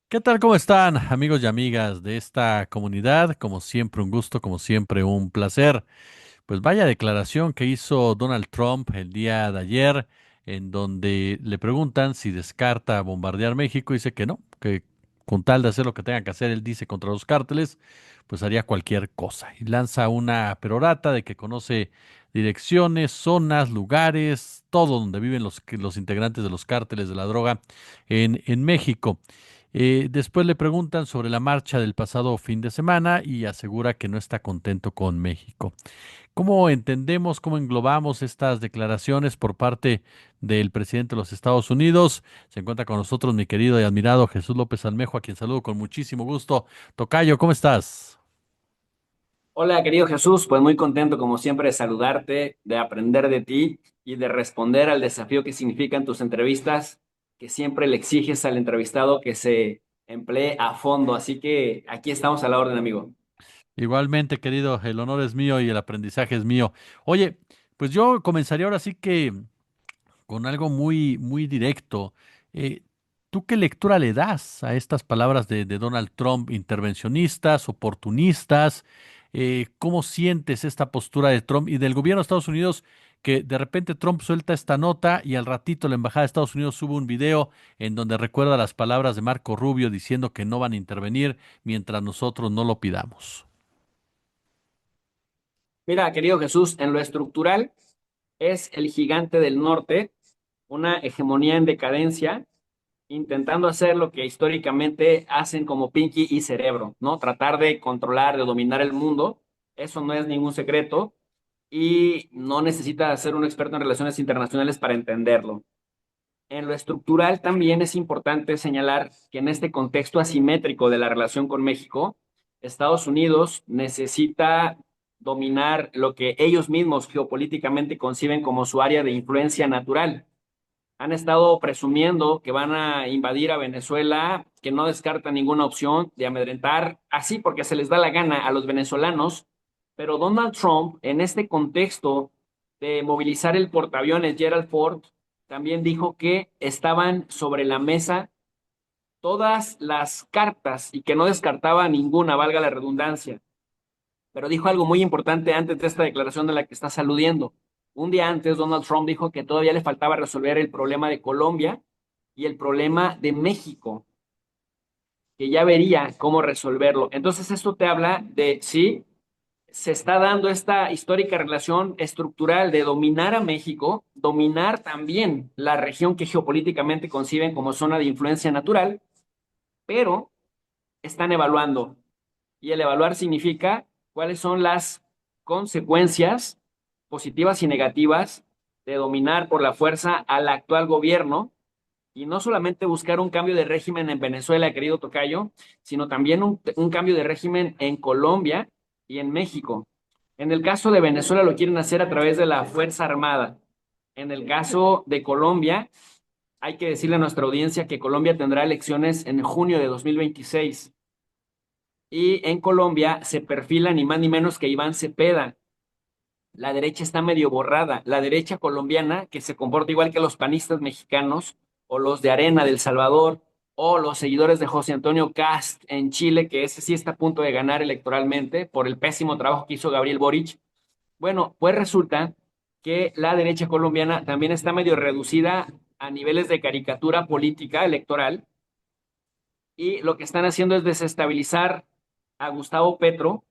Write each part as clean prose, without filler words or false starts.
¿Qué tal? ¿Cómo están, amigos y amigas de esta comunidad? Como siempre, un gusto, como siempre, un placer. Pues vaya declaración que hizo Donald Trump el día de ayer, en donde le preguntan si descarta bombardear México. Dice que no, que con tal de hacer lo que tenga que hacer, él dice contra los cárteles, pues haría cualquier cosa. Y lanza una perorata de que conoce direcciones, zonas, lugares, todo donde viven los integrantes de los cárteles de la droga en México. Después le preguntan sobre la marcha del pasado fin de semana y asegura que no está contento con México. ¿Cómo entendemos, cómo englobamos estas declaraciones por parte del presidente de los Estados Unidos? Se encuentra con nosotros mi querido y admirado Jesús López Almejo, a quien saludo con muchísimo gusto. Tocayo, ¿cómo estás? Hola, querido Jesús, pues muy contento como siempre de saludarte, de aprender de ti y de responder al desafío que significan tus entrevistas, que siempre le exiges al entrevistado que se emplee a fondo. Así que aquí estamos a la orden, amigo. Igualmente, querido, el honor es mío y el aprendizaje es mío. Oye, pues yo comenzaría ahora sí que con algo muy, muy directo. Eh, ¿Tú qué lectura le das a estas palabras de Donald Trump, intervencionistas, oportunistas? ¿Cómo sientes esta postura de Trump y del gobierno de Estados Unidos, que de repente Trump suelta esta nota y al ratito la Embajada de Estados Unidos sube un video en donde recuerda las palabras de Marco Rubio diciendo que no van a intervenir mientras nosotros no lo pidamos? Mira, querido Jesús, en lo estructural es el gigante del norte, una hegemonía en decadencia, intentando hacer lo que históricamente hacen como Pinky y Cerebro, ¿no? Tratar de controlar, de dominar el mundo. Eso no es ningún secreto y no necesita ser un experto en relaciones internacionales para entenderlo. En lo estructural también es importante señalar que en este contexto asimétrico de la relación con México, Estados Unidos necesita dominar lo que ellos mismos geopolíticamente conciben como su área de influencia natural. Han estado presumiendo que van a invadir a Venezuela, que no descartan ninguna opción de amedrentar así porque se les da la gana a los venezolanos, pero Donald Trump, en este contexto de movilizar el portaaviones Gerald Ford, también dijo que estaban sobre la mesa todas las cartas y que no descartaba ninguna, valga la redundancia. Pero dijo algo muy importante antes de esta declaración de la que estás aludiendo. Un día antes, Donald Trump dijo que todavía le faltaba resolver el problema de Colombia y el problema de México, que ya vería cómo resolverlo. Entonces, esto te habla de, sí, se está dando esta histórica relación estructural de dominar a México, dominar también la región que geopolíticamente conciben como zona de influencia natural, pero están evaluando. Y el evaluar significa cuáles son las consecuencias positivas y negativas de dominar por la fuerza al actual gobierno y no solamente buscar un cambio de régimen en Venezuela, querido Tocayo, sino también un cambio de régimen en Colombia y en México. En el caso de Venezuela lo quieren hacer a través de la Fuerza Armada. En el caso de Colombia, hay que decirle a nuestra audiencia que Colombia tendrá elecciones en junio de 2026. Y en Colombia se perfila ni más ni menos que Iván Cepeda. La derecha está medio borrada. La derecha colombiana, que se comporta igual que los panistas mexicanos, o los de Arena del Salvador, o los seguidores de José Antonio Cast en Chile, que ese sí está a punto de ganar electoralmente por el pésimo trabajo que hizo Gabriel Boric. Bueno, pues resulta que la derecha colombiana también está medio reducida a niveles de caricatura política electoral y lo que están haciendo es desestabilizar a Gustavo Petro,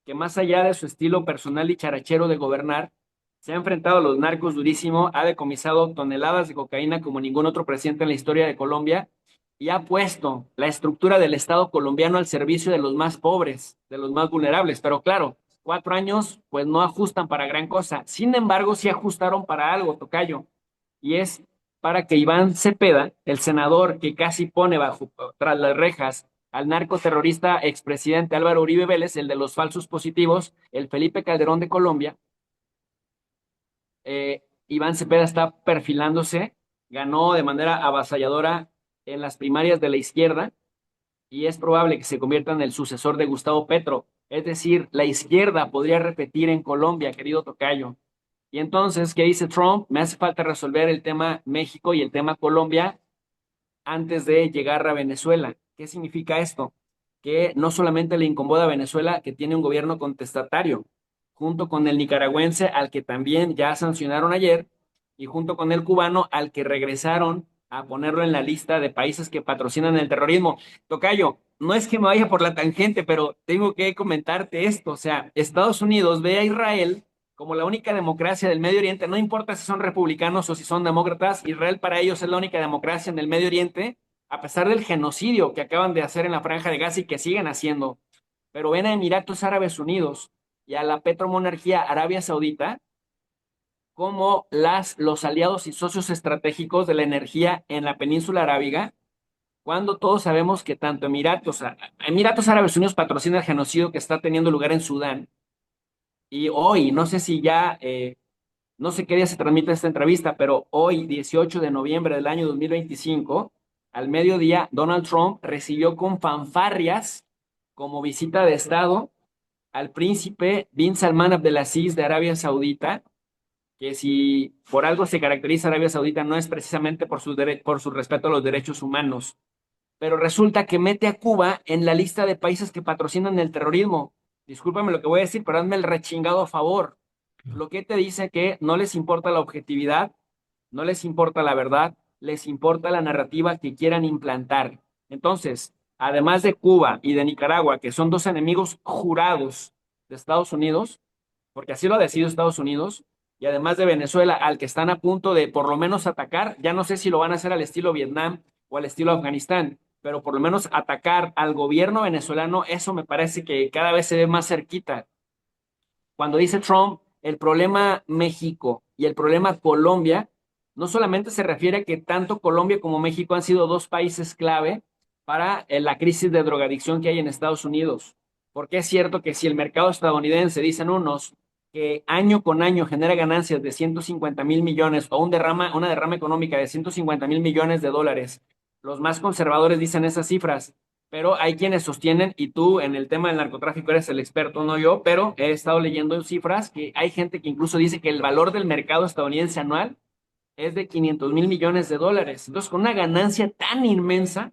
que más allá de su estilo personal y charachero de gobernar, se ha enfrentado a los narcos durísimo, ha decomisado toneladas de cocaína como ningún otro presidente en la historia de Colombia y ha puesto la estructura del Estado colombiano al servicio de los más pobres, de los más vulnerables. Pero claro, 4 años pues no ajustan para gran cosa. Sin embargo, sí ajustaron para algo, Tocayo, y es para que Iván Cepeda, el senador que casi pone bajo tras las rejas al narcoterrorista expresidente Álvaro Uribe Vélez, el de los falsos positivos, el Felipe Calderón de Colombia, Iván Cepeda está perfilándose, ganó de manera avasalladora en las primarias de la izquierda y es probable que se convierta en el sucesor de Gustavo Petro. Es decir, la izquierda podría repetir en Colombia, querido Tocayo. Y entonces, ¿qué dice Trump? Me hace falta resolver el tema México y el tema Colombia antes de llegar a Venezuela. ¿Qué significa esto? Que no solamente le incomoda a Venezuela, que tiene un gobierno contestatario, junto con el nicaragüense, al que también ya sancionaron ayer, y junto con el cubano, al que regresaron a ponerlo en la lista de países que patrocinan el terrorismo. Tocayo, no es que me vaya por la tangente, pero tengo que comentarte esto. O sea, Estados Unidos ve a Israel como la única democracia del Medio Oriente, no importa si son republicanos o si son demócratas, Israel para ellos es la única democracia en el Medio Oriente, a pesar del genocidio que acaban de hacer en la Franja de Gaza y que siguen haciendo. Pero ven a Emiratos Árabes Unidos y a la petromonarquía Arabia Saudita como los aliados y socios estratégicos de la energía en la península arábiga, cuando todos sabemos que tanto Emiratos Árabes Unidos patrocina el genocidio que está teniendo lugar en Sudán. Y hoy, no sé si ya, no sé qué día se transmite esta entrevista, pero hoy, 18 de noviembre del año 2025, al mediodía, Donald Trump recibió con fanfarrias como visita de Estado al príncipe bin Salman Abdelaziz de Arabia Saudita, que si por algo se caracteriza Arabia Saudita no es precisamente por su respeto a los derechos humanos, pero resulta que mete a Cuba en la lista de países que patrocinan el terrorismo. Discúlpame lo que voy a decir, pero hazme el rechingado favor. Lo que te dice que no les importa la objetividad, no les importa la verdad, les importa la narrativa que quieran implantar. Entonces, además de Cuba y de Nicaragua, que son dos enemigos jurados de Estados Unidos, porque así lo ha decidido Estados Unidos, y además de Venezuela, al que están a punto de por lo menos atacar, ya no sé si lo van a hacer al estilo Vietnam o al estilo Afganistán, pero por lo menos atacar al gobierno venezolano, eso me parece que cada vez se ve más cerquita. Cuando dice Trump, el problema México y el problema Colombia, no solamente se refiere a que tanto Colombia como México han sido dos países clave para la crisis de drogadicción que hay en Estados Unidos, porque es cierto que si el mercado estadounidense, dicen unos, que año con año genera ganancias de 150,000 millones o una derrama económica de 150,000 millones de dólares, los más conservadores dicen esas cifras, pero hay quienes sostienen, y tú en el tema del narcotráfico eres el experto, no yo, pero he estado leyendo cifras que hay gente que incluso dice que el valor del mercado estadounidense anual es de 500,000 millones de dólares. Entonces, con una ganancia tan inmensa,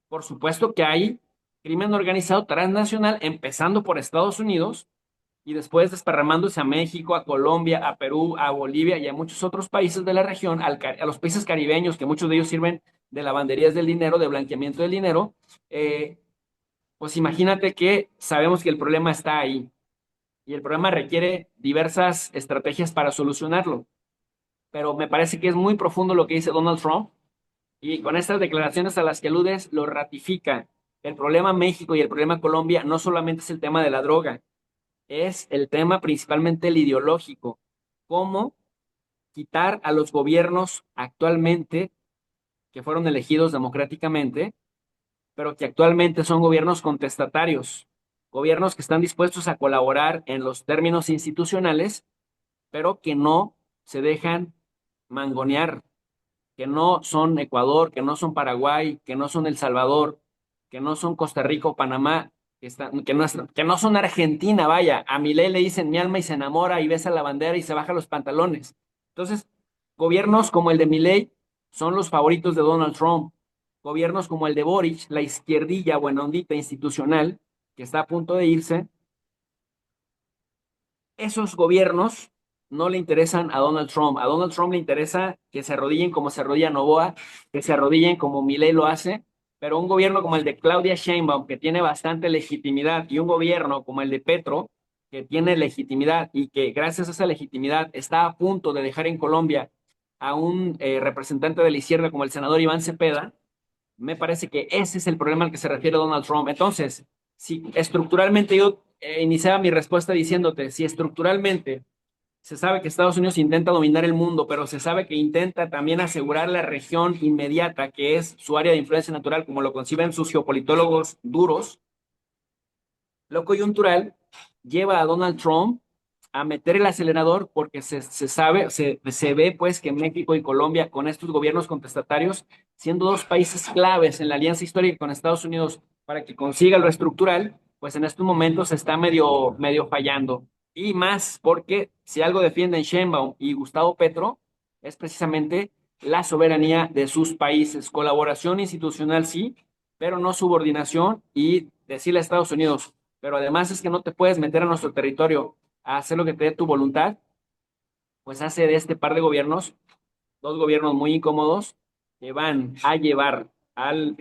por supuesto que hay crimen organizado transnacional, empezando por Estados Unidos y después desparramándose a México, a Colombia, a Perú, a Bolivia y a muchos otros países de la región, a los países caribeños, que muchos de ellos sirven de lavanderías del dinero, de blanqueamiento del dinero. eh, pues imagínate que sabemos que el problema está ahí y el problema requiere diversas estrategias para solucionarlo, pero me parece que es muy profundo lo que dice Donald Trump y con estas declaraciones a las que aludes lo ratifica. El problema México y el problema Colombia no solamente es el tema de la droga, es el tema principalmente el ideológico. ¿Cómo quitar a los gobiernos actualmente que fueron elegidos democráticamente, pero que actualmente son gobiernos contestatarios, gobiernos que están dispuestos a colaborar en los términos institucionales, pero que no se dejan mangonear, que no son Ecuador, que no son Paraguay, que no son El Salvador, que no son Costa Rica o Panamá, que no son Argentina, vaya, a Milei le dicen mi alma y se enamora y besa la bandera y se baja los pantalones. Entonces, gobiernos como el de Milei son los favoritos de Donald Trump. Gobiernos como el de Boric, la izquierdilla buena ondita institucional, que está a punto de irse, esos gobiernos no le interesan a Donald Trump. A Donald Trump le interesa que se arrodillen como se arrodilla Novoa, que se arrodillen como Milei lo hace, pero un gobierno como el de Claudia Sheinbaum, que tiene bastante legitimidad, y un gobierno como el de Petro, que tiene legitimidad y que gracias a esa legitimidad está a punto de dejar en Colombia a un representante de la izquierda como el senador Iván Cepeda, me parece que ese es el problema al que se refiere Donald Trump. Entonces, si estructuralmente yo iniciaba mi respuesta diciéndote, si estructuralmente se sabe que Estados Unidos intenta dominar el mundo, pero se sabe que intenta también asegurar la región inmediata, que es su área de influencia natural, como lo conciben sus geopolitólogos duros, lo coyuntural lleva a Donald Trump a meter el acelerador porque se ve pues que México y Colombia con estos gobiernos contestatarios, siendo dos países claves en la alianza histórica con Estados Unidos para que consiga lo estructural, pues en estos momentos está medio fallando. Y más porque si algo defienden Sheinbaum y Gustavo Petro es precisamente la soberanía de sus países. Colaboración institucional sí, pero no subordinación y decirle a Estados Unidos, pero además es que no te puedes meter a nuestro territorio a hacer lo que te dé tu voluntad, pues hace de este par de gobiernos dos gobiernos muy incómodos que van a llevar al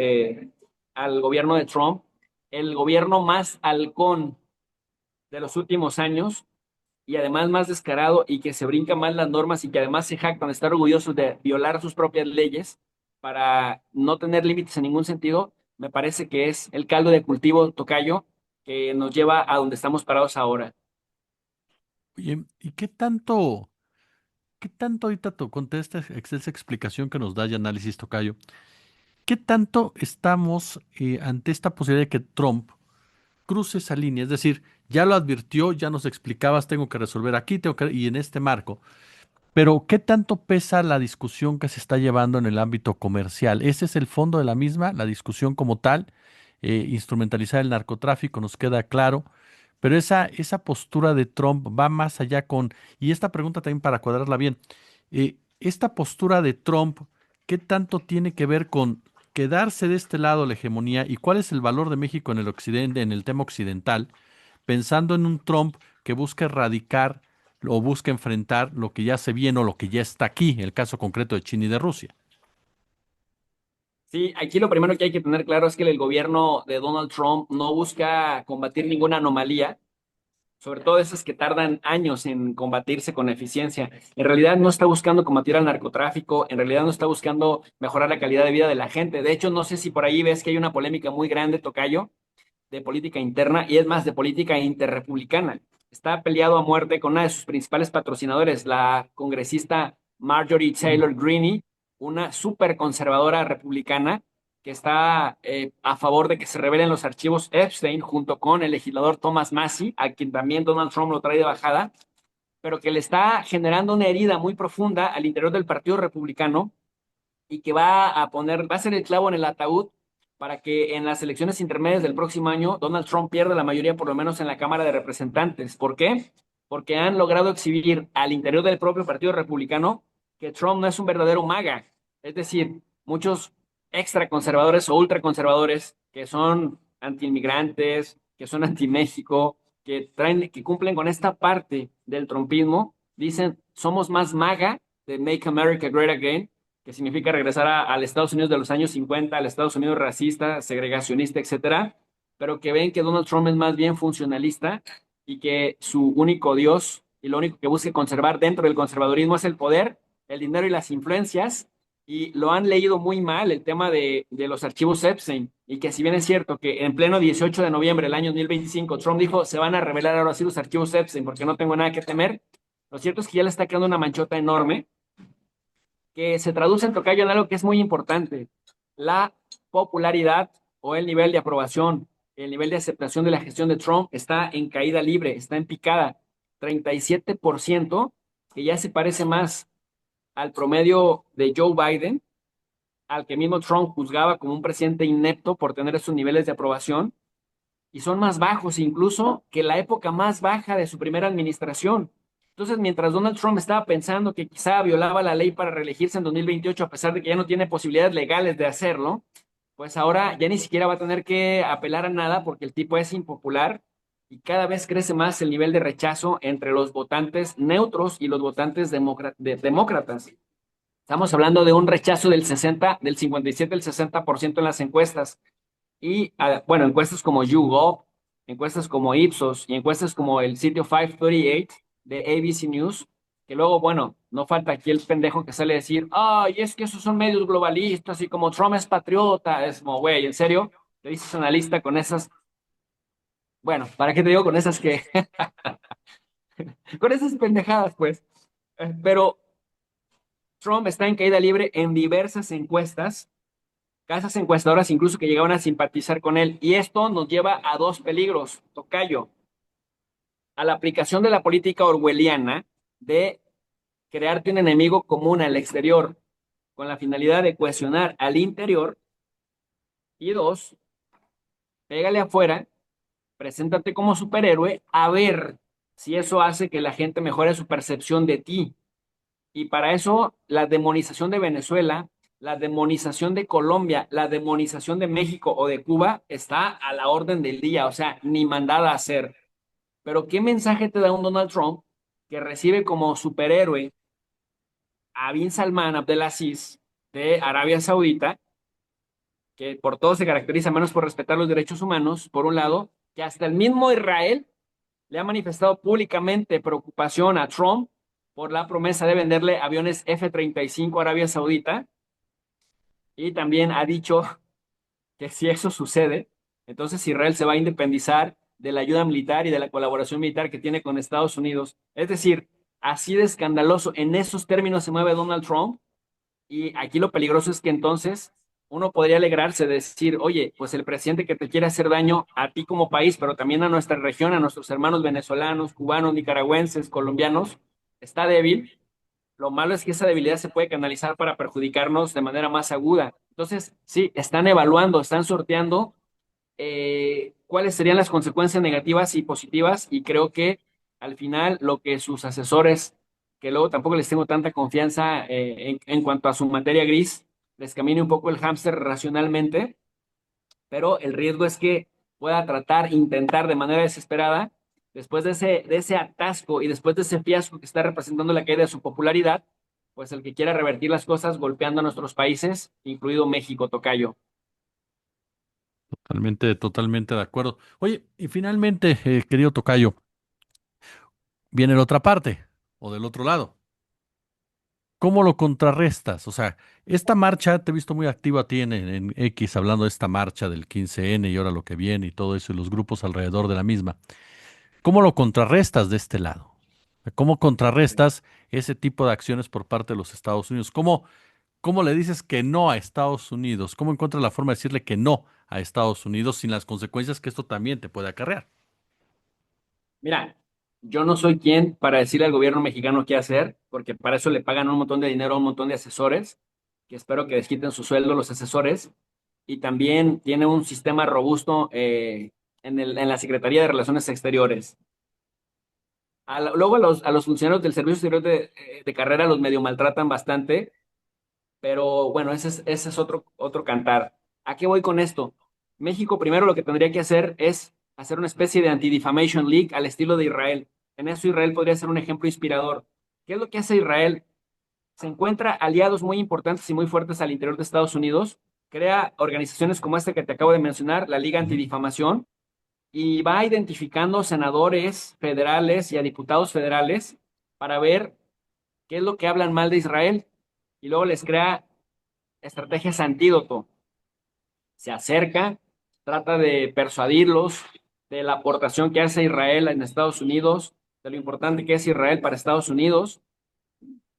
gobierno de Trump el gobierno más halcón de los últimos años y además más descarado y que se brinca más las normas y que además se jactan de estar orgullosos de violar sus propias leyes para no tener límites en ningún sentido, me parece que es el caldo de cultivo, tocayo, que nos lleva a donde estamos parados ahora. Oye, ¿y qué tanto ahorita con toda esta excelsa explicación que nos da y análisis, tocayo, qué tanto estamos ante esta posibilidad de que Trump cruce esa línea? Es decir, ya lo advirtió, ya nos explicabas, tengo que resolver aquí, y en este marco. Pero, ¿qué tanto pesa la discusión que se está llevando en el ámbito comercial? Ese es el fondo de la misma, la discusión como tal, instrumentalizar el narcotráfico, nos queda claro, pero esa postura de Trump va más allá y esta pregunta también para cuadrarla bien, esta postura de Trump, ¿qué tanto tiene que ver con quedarse de este lado la hegemonía y cuál es el valor de México en el occidente, en el tema occidental, pensando en un Trump que busca erradicar o busca enfrentar lo que ya se viene o lo que ya está aquí, el caso concreto de China y de Rusia? Sí, aquí lo primero que hay que tener claro es que el gobierno de Donald Trump no busca combatir ninguna anomalía, sobre todo esas que tardan años en combatirse con eficiencia. En realidad no está buscando combatir al narcotráfico, en realidad no está buscando mejorar la calidad de vida de la gente. De hecho, no sé si por ahí ves que hay una polémica muy grande, tocayo, de política interna y es más de política interrepublicana. Está peleado a muerte con una de sus principales patrocinadores, la congresista Marjorie Taylor Greene, una súper conservadora republicana que está a favor de que se revelen los archivos Epstein junto con el legislador Thomas Massie, a quien también Donald Trump lo trae de bajada, pero que le está generando una herida muy profunda al interior del Partido Republicano y que va a ser el clavo en el ataúd para que en las elecciones intermedias del próximo año Donald Trump pierda la mayoría, por lo menos en la Cámara de Representantes. ¿Por qué? Porque han logrado exhibir al interior del propio Partido Republicano que Trump no es un verdadero MAGA. Es decir, muchos extra conservadores o ultra conservadores que son anti-inmigrantes, que son anti-México, que cumplen con esta parte del trumpismo, dicen, somos más MAGA de Make America Great Again, que significa regresar al Estados Unidos de los años 50, al Estados Unidos racista, segregacionista, etcétera, pero que ven que Donald Trump es más bien funcionalista y que su único Dios y lo único que busca conservar dentro del conservadurismo es el poder, el dinero y las influencias, y lo han leído muy mal el tema de los archivos Epstein, y que si bien es cierto que en pleno 18 de noviembre del año 2025 Trump dijo se van a revelar ahora sí los archivos Epstein porque no tengo nada que temer, lo cierto es que ya le está quedando una manchota enorme que se traduce en tocayo en algo que es muy importante, la popularidad o el nivel de aprobación, el nivel de aceptación de la gestión de Trump está en caída libre, está en picada, 37%, que ya se parece más al promedio de Joe Biden, al que mismo Trump juzgaba como un presidente inepto por tener esos niveles de aprobación, y son más bajos incluso que la época más baja de su primera administración. Entonces, mientras Donald Trump estaba pensando que quizá violaba la ley para reelegirse en 2028, a pesar de que ya no tiene posibilidades legales de hacerlo, pues ahora ya ni siquiera va a tener que apelar a nada porque el tipo es impopular y cada vez crece más el nivel de rechazo entre los votantes neutros y los votantes demócratas. Estamos hablando de un rechazo del 60, del 57 al 60% en las encuestas. Y bueno, encuestas como YouGov, encuestas como Ipsos y encuestas como el sitio 538 de ABC News, que luego, bueno, no falta aquí el pendejo que sale a decir, ay, es que esos son medios globalistas y como Trump es patriota, es como, güey, ¿en serio? Te dices analista con esas, bueno, ¿para qué te digo con esas que, con esas pendejadas, pues? Pero Trump está en caída libre en diversas encuestas, casas encuestadoras incluso que llegaban a simpatizar con él. Y esto nos lleva a dos peligros, tocayo, a la aplicación de la política orwelliana de crearte un enemigo común al exterior con la finalidad de cohesionar al interior. Y dos, pégale afuera, preséntate como superhéroe a ver si eso hace que la gente mejore su percepción de ti. Y para eso, la demonización de Venezuela, la demonización de Colombia, la demonización de México o de Cuba está a la orden del día, o sea, ni mandada a hacer. Pero ¿qué mensaje te da un Donald Trump que recibe como superhéroe a Bin Salman Abdelaziz de Arabia Saudita, que por todo se caracteriza menos por respetar los derechos humanos, por un lado, que hasta el mismo Israel le ha manifestado públicamente preocupación a Trump por la promesa de venderle aviones F-35 a Arabia Saudita, y también ha dicho que si eso sucede, entonces Israel se va a independizar de la ayuda militar y de la colaboración militar que tiene con Estados Unidos. Es decir, así de escandaloso, en esos términos se mueve Donald Trump. Y aquí lo peligroso es que entonces uno podría alegrarse de decir, oye, pues el presidente que te quiere hacer daño a ti como país, pero también a nuestra región, a nuestros hermanos venezolanos, cubanos, nicaragüenses, colombianos, está débil. Lo malo es que esa debilidad se puede canalizar para perjudicarnos de manera más aguda. Entonces, sí, están evaluando, están sorteando cuáles serían las consecuencias negativas y positivas, y creo que al final lo que sus asesores, que luego tampoco les tengo tanta confianza en cuanto a su materia gris, les camine un poco el hámster racionalmente, pero el riesgo es que pueda tratar, intentar de manera desesperada, después de ese atasco y después de ese fiasco que está representando la caída de su popularidad, pues el que quiera revertir las cosas golpeando a nuestros países, incluido México, tocayo. Totalmente, totalmente de acuerdo. Oye, y finalmente, querido tocayo, viene la otra parte, o del otro lado. ¿Cómo lo contrarrestas? O sea, esta marcha, te he visto muy activo a ti en X hablando de esta marcha del 15N y ahora lo que viene y todo eso y los grupos alrededor de la misma. ¿Cómo lo contrarrestas de este lado? ¿Cómo contrarrestas ese tipo de acciones por parte de los Estados Unidos? ¿Cómo le dices que no a Estados Unidos? ¿Cómo encuentras la forma de decirle que no a Estados Unidos sin las consecuencias que esto también te puede acarrear? Mira, yo no soy quien para decirle al gobierno mexicano qué hacer, porque para eso le pagan un montón de dinero a un montón de asesores, que espero que les quiten su sueldo los asesores, y también tiene un sistema robusto en la Secretaría de Relaciones Exteriores. Luego a los funcionarios del Servicio Exterior de carrera los medio maltratan bastante, pero bueno, ese es otro cantar. ¿A qué voy con esto? México primero lo que tendría que hacer es hacer una especie de Anti-Defamation League al estilo de Israel. En eso Israel podría ser un ejemplo inspirador. ¿Qué es lo que hace Israel? Se encuentra aliados muy importantes y muy fuertes al interior de Estados Unidos, crea organizaciones como esta que te acabo de mencionar, la Liga Ujú. Antidifamación, y va identificando senadores federales y a diputados federales para ver qué es lo que hablan mal de Israel, y luego les crea estrategias antídoto. Se acerca, trata de persuadirlos de la aportación que hace Israel en Estados Unidos, de lo importante que es Israel para Estados Unidos,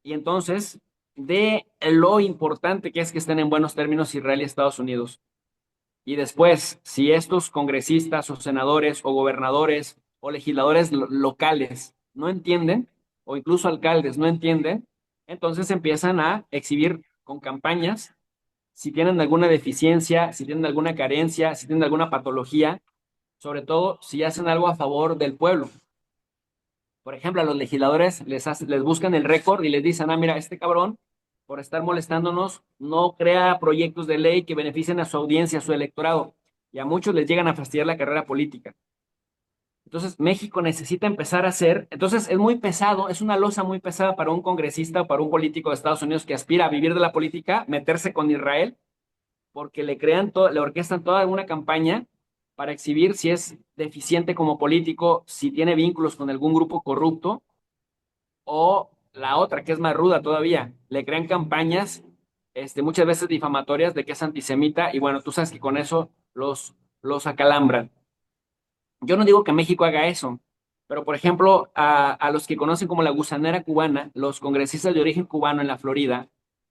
y entonces de lo importante que es que estén en buenos términos Israel y Estados Unidos. Y después, si estos congresistas o senadores o gobernadores o legisladores locales no entienden, o incluso alcaldes no entienden, entonces empiezan a exhibir con campañas si tienen alguna deficiencia, si tienen alguna carencia, si tienen alguna patología, sobre todo si hacen algo a favor del pueblo. Por ejemplo, a los legisladores les buscan el récord y les dicen, ah, mira, este cabrón, por estar molestándonos, no crea proyectos de ley que beneficien a su audiencia, a su electorado, y a muchos les llegan a fastidiar la carrera política. Entonces, México necesita empezar a hacer, entonces es muy pesado, es una losa muy pesada para un congresista o para un político de Estados Unidos que aspira a vivir de la política, meterse con Israel porque le orquestan toda una campaña para exhibir si es deficiente como político, si tiene vínculos con algún grupo corrupto, o la otra, que es más ruda todavía, le crean campañas, muchas veces difamatorias de que es antisemita, y bueno, tú sabes que con eso los acalambran. Yo no digo que México haga eso, pero por ejemplo, a los que conocen como la gusanera cubana, los congresistas de origen cubano en la Florida,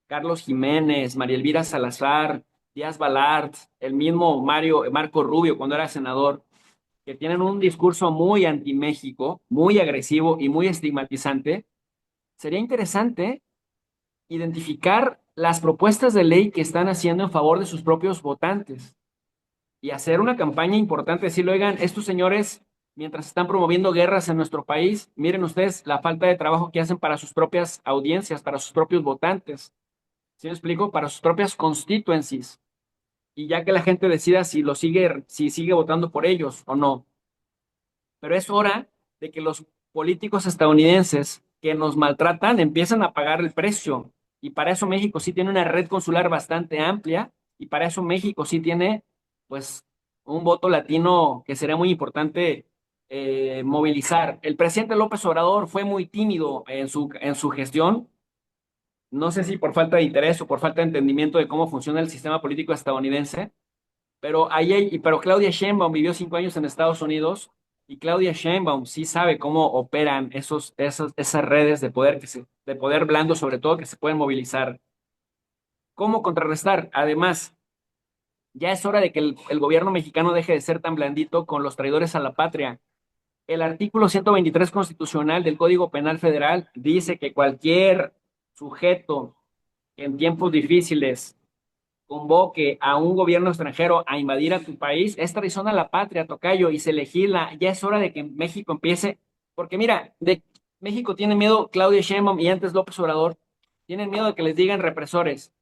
Carlos Jiménez, María Elvira Salazar, Díaz Balart, el mismo Marco Rubio cuando era senador, que tienen un discurso muy anti-México, muy agresivo y muy estigmatizante, sería interesante identificar las propuestas de ley que están haciendo en favor de sus propios votantes y hacer una campaña importante, decirle, oigan, estos señores, mientras están promoviendo guerras en nuestro país, miren ustedes la falta de trabajo que hacen para sus propias audiencias, para sus propios votantes. ¿Sí me explico? Para sus propias constituencies. Y ya que la gente decida si sigue votando por ellos o no. Pero es hora de que los políticos estadounidenses que nos maltratan empiezan a pagar el precio. Y para eso México sí tiene una red consular bastante amplia y para eso México sí tiene, pues, un voto latino que sería muy importante movilizar. El presidente López Obrador fue muy tímido en su gestión. No sé si por falta de interés o por falta de entendimiento de cómo funciona el sistema político estadounidense, pero Claudia Sheinbaum vivió 5 años en Estados Unidos y Claudia Sheinbaum sí sabe cómo operan esas redes de poder blando, sobre todo, que se pueden movilizar. ¿Cómo contrarrestar? Además, ya es hora de que el gobierno mexicano deje de ser tan blandito con los traidores a la patria. El artículo 123 constitucional del Código Penal Federal dice que cualquier sujeto que en tiempos difíciles convoque a un gobierno extranjero a invadir a tu país, es traición a la patria, tocayo, y se legisla. Ya es hora de que México empiece, porque mira, de México tiene miedo Claudia Sheinbaum y antes López Obrador, tienen miedo de que les digan represores.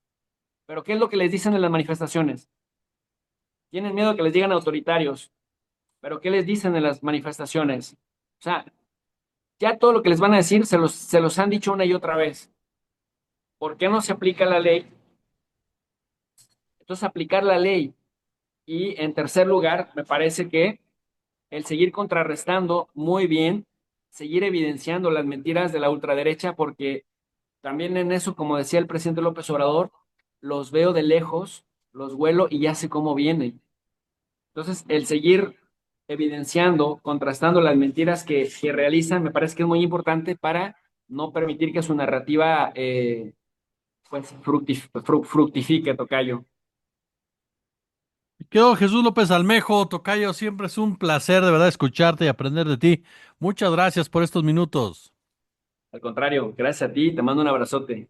Pero ¿qué es lo que les dicen en las manifestaciones? Tienen miedo de que les digan autoritarios. Pero ¿qué les dicen en las manifestaciones? O sea, ya todo lo que les van a decir se los han dicho una y otra vez. ¿Por qué no se aplica la ley? Entonces, aplicar la ley. Y en tercer lugar, me parece que el seguir contrarrestando muy bien, seguir evidenciando las mentiras de la ultraderecha, porque también en eso, como decía el presidente López Obrador, los veo de lejos, los huelo y ya sé cómo vienen. Entonces, el seguir evidenciando, contrastando las mentiras que realizan, me parece que es muy importante para no permitir que su narrativa pues fructifique, tocayo. Quedó Jesús López Almejo, tocayo, siempre es un placer de verdad escucharte y aprender de ti. Muchas gracias por estos minutos. Al contrario, gracias a ti, te mando un abrazote.